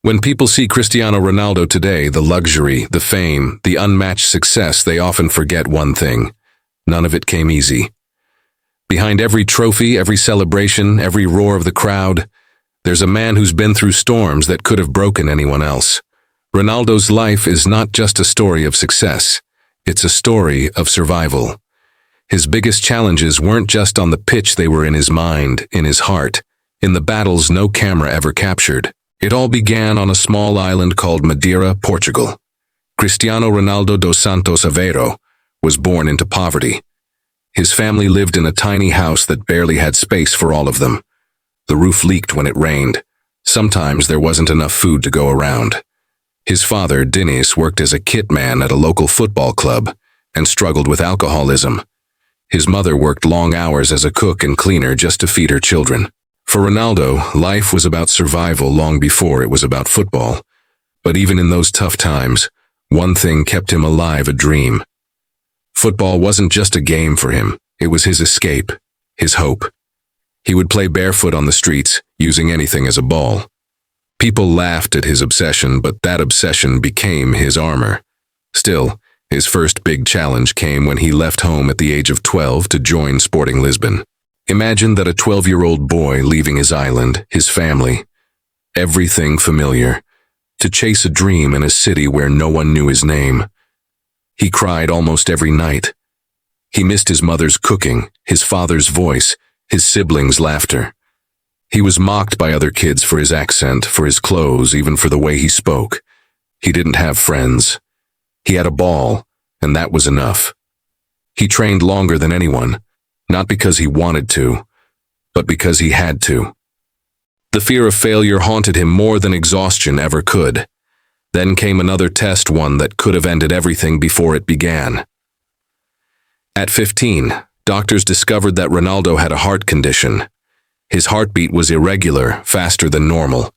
When people see Cristiano Ronaldo today, the luxury, the fame, the unmatched success, they often forget one thing. None of it came easy. Behind every trophy, every celebration, every roar of the crowd, there's a man who's been through storms that could have broken anyone else. Ronaldo's life is not just a story of success. It's a story of survival. His biggest challenges weren't just on the pitch, they were in his mind, in his heart, in the battles no camera ever captured. It all began on a small island called Madeira, Portugal. Cristiano Ronaldo dos Santos Aveiro was born into poverty. His family lived in a tiny house that barely had space for all of them. The roof leaked when it rained. Sometimes there wasn't enough food to go around. His father, Diniz, worked as a kit man at a local football club and struggled with alcoholism. His mother worked long hours as a cook and cleaner just to feed her children. For Ronaldo, life was about survival long before it was about football. But even in those tough times, one thing kept him alive, a dream. Football wasn't just a game for him, it was his escape, his hope. He would play barefoot on the streets, using anything as a ball. People laughed at his obsession, but that obsession became his armor. Still, his first big challenge came when he left home at the age of 12 to join Sporting Lisbon. Imagine that a 12-year-old boy leaving his island, his family, everything familiar, to chase a dream in a city where no one knew his name. He cried almost every night. He missed his mother's cooking, his father's voice, his siblings' laughter. He was mocked by other kids for his accent, for his clothes, even for the way he spoke. He didn't have friends. He had a ball, and that was enough. He trained longer than anyone, not because he wanted to, but because he had to. The fear of failure haunted him more than exhaustion ever could. Then came another test, one that could have ended everything before it began. At 15, doctors discovered that Ronaldo had a heart condition. His heartbeat was irregular, faster than normal.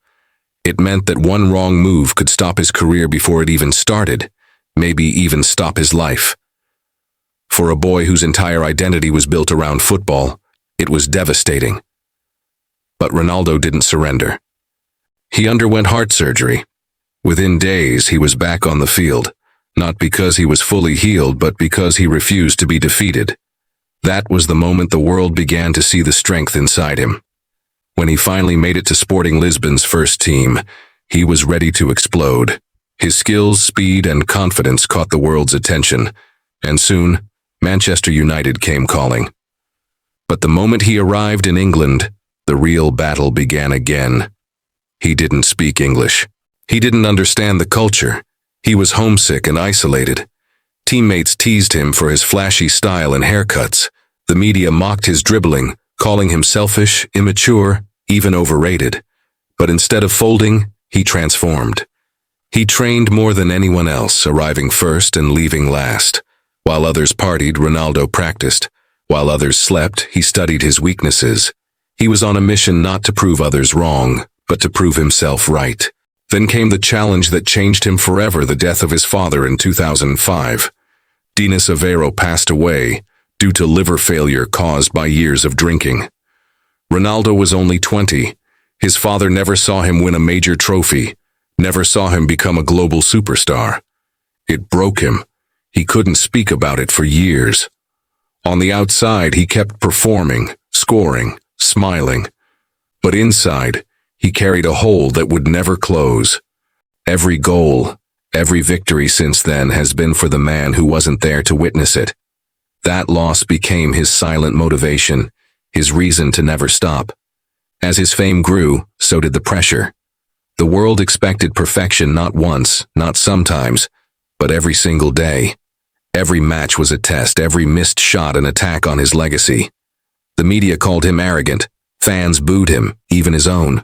It meant that one wrong move could stop his career before it even started, maybe even stop his life. For a boy whose entire identity was built around football, it was devastating. But Ronaldo didn't surrender. He underwent heart surgery. Within days, he was back on the field, not because he was fully healed, but because he refused to be defeated. That was the moment the world began to see the strength inside him. When he finally made it to Sporting Lisbon's first team, he was ready to explode. His skills, speed, and confidence caught the world's attention, and soon, Manchester United came calling. But the moment he arrived in England, the real battle began again. He didn't speak English. He didn't understand the culture. He was homesick and isolated. Teammates teased him for his flashy style and haircuts. The media mocked his dribbling, calling him selfish, immature, even overrated. But instead of folding, he transformed. He trained more than anyone else, arriving first and leaving last. While others partied, Ronaldo practiced. While others slept, he studied his weaknesses. He was on a mission not to prove others wrong, but to prove himself right. Then came the challenge that changed him forever, the death of his father in 2005. Diniz Aveiro passed away due to liver failure caused by years of drinking. Ronaldo was only 20. His father never saw him win a major trophy, never saw him become a global superstar. It broke him. He couldn't speak about it for years. On the outside, he kept performing, scoring, smiling. But inside, he carried a hole that would never close. Every goal, every victory since then has been for the man who wasn't there to witness it. That loss became his silent motivation, his reason to never stop. As his fame grew, so did the pressure. The world expected perfection not once, not sometimes, but every single day. Every match was a test, every missed shot an attack on his legacy. The media called him arrogant. Fans booed him, even his own.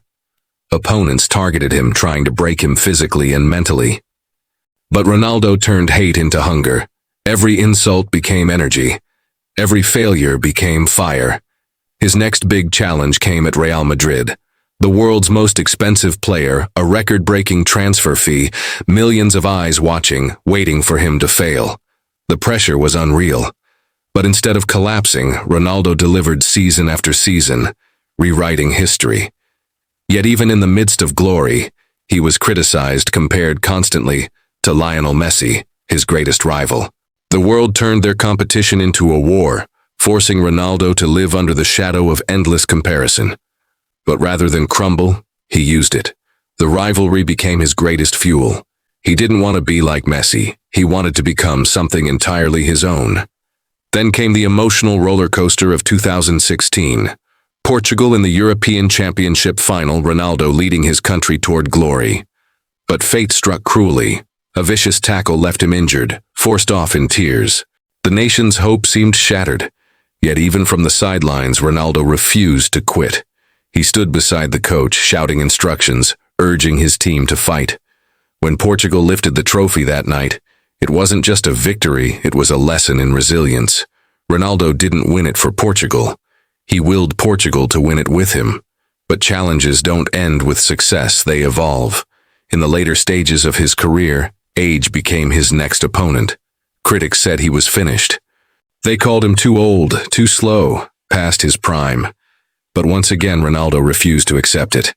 Opponents targeted him, trying to break him physically and mentally. But Ronaldo turned hate into hunger. Every insult became energy. Every failure became fire. His next big challenge came at Real Madrid. The world's most expensive player, a record-breaking transfer fee, millions of eyes watching, waiting for him to fail. The pressure was unreal. But instead of collapsing, Ronaldo delivered season after season, rewriting history. Yet even in the midst of glory, He was criticized, compared constantly to Lionel Messi, his greatest rival. The world turned their competition into a war, forcing Ronaldo to live under the shadow of endless comparison. But rather than crumble, he used it. The rivalry became his greatest fuel. He didn't want to be like Messi. He wanted to become something entirely his own. Then came the emotional roller coaster of 2016. Portugal in the European Championship final, Ronaldo leading his country toward glory. But fate struck cruelly. A vicious tackle left him injured, forced off in tears. The nation's hope seemed shattered. Yet even from the sidelines, Ronaldo refused to quit. He stood beside the coach, shouting instructions, urging his team to fight. When Portugal lifted the trophy that night, it wasn't just a victory, it was a lesson in resilience. Ronaldo didn't win it for Portugal. He willed Portugal to win it with him. But challenges don't end with success, they evolve. In the later stages of his career, age became his next opponent. Critics said he was finished. They called him too old, too slow, past his prime. But once again, Ronaldo refused to accept it.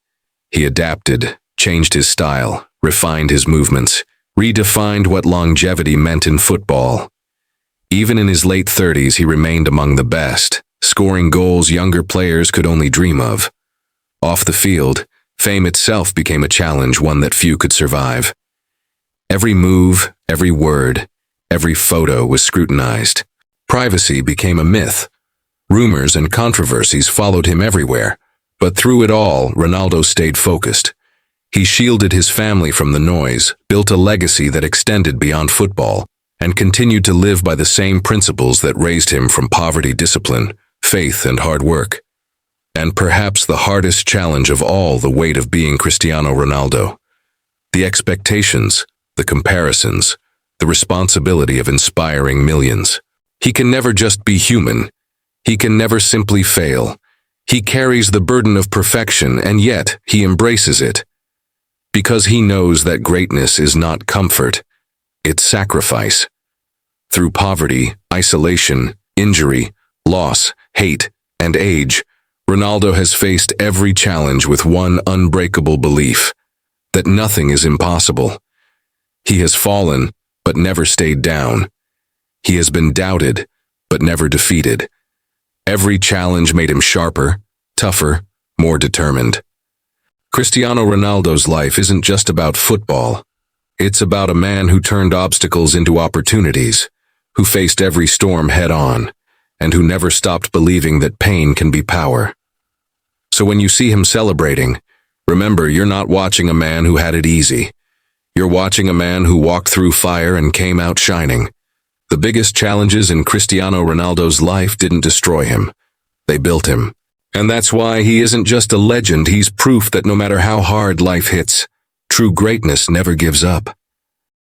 He adapted, changed his style, refined his movements, redefined what longevity meant in football. Even in his late 30s, he remained among the best, scoring goals younger players could only dream of. Off the field, fame itself became a challenge, one that few could survive. Every move, every word, every photo was scrutinized. Privacy became a myth. Rumors and controversies followed him everywhere. But through it all, Ronaldo stayed focused. He shielded his family from the noise, built a legacy that extended beyond football, and continued to live by the same principles that raised him from poverty, discipline, faith, and hard work. And perhaps the hardest challenge of all, the weight of being Cristiano Ronaldo. The expectations, the comparisons, the responsibility of inspiring millions. He can never just be human. He can never simply fail. He carries the burden of perfection, and yet he embraces it. Because he knows that greatness is not comfort, it's sacrifice. Through poverty, isolation, injury, loss, hate, and age, Ronaldo has faced every challenge with one unbreakable belief: that nothing is impossible. He has fallen, but never stayed down. He has been doubted, but never defeated. Every challenge made him sharper, tougher, more determined. Cristiano Ronaldo's life isn't just about football. It's about a man who turned obstacles into opportunities, who faced every storm head-on, and who never stopped believing that pain can be power. So when you see him celebrating, remember you're not watching a man who had it easy. You're watching a man who walked through fire and came out shining. The biggest challenges in Cristiano Ronaldo's life didn't destroy him. They built him. And that's why he isn't just a legend, he's proof that no matter how hard life hits, true greatness never gives up.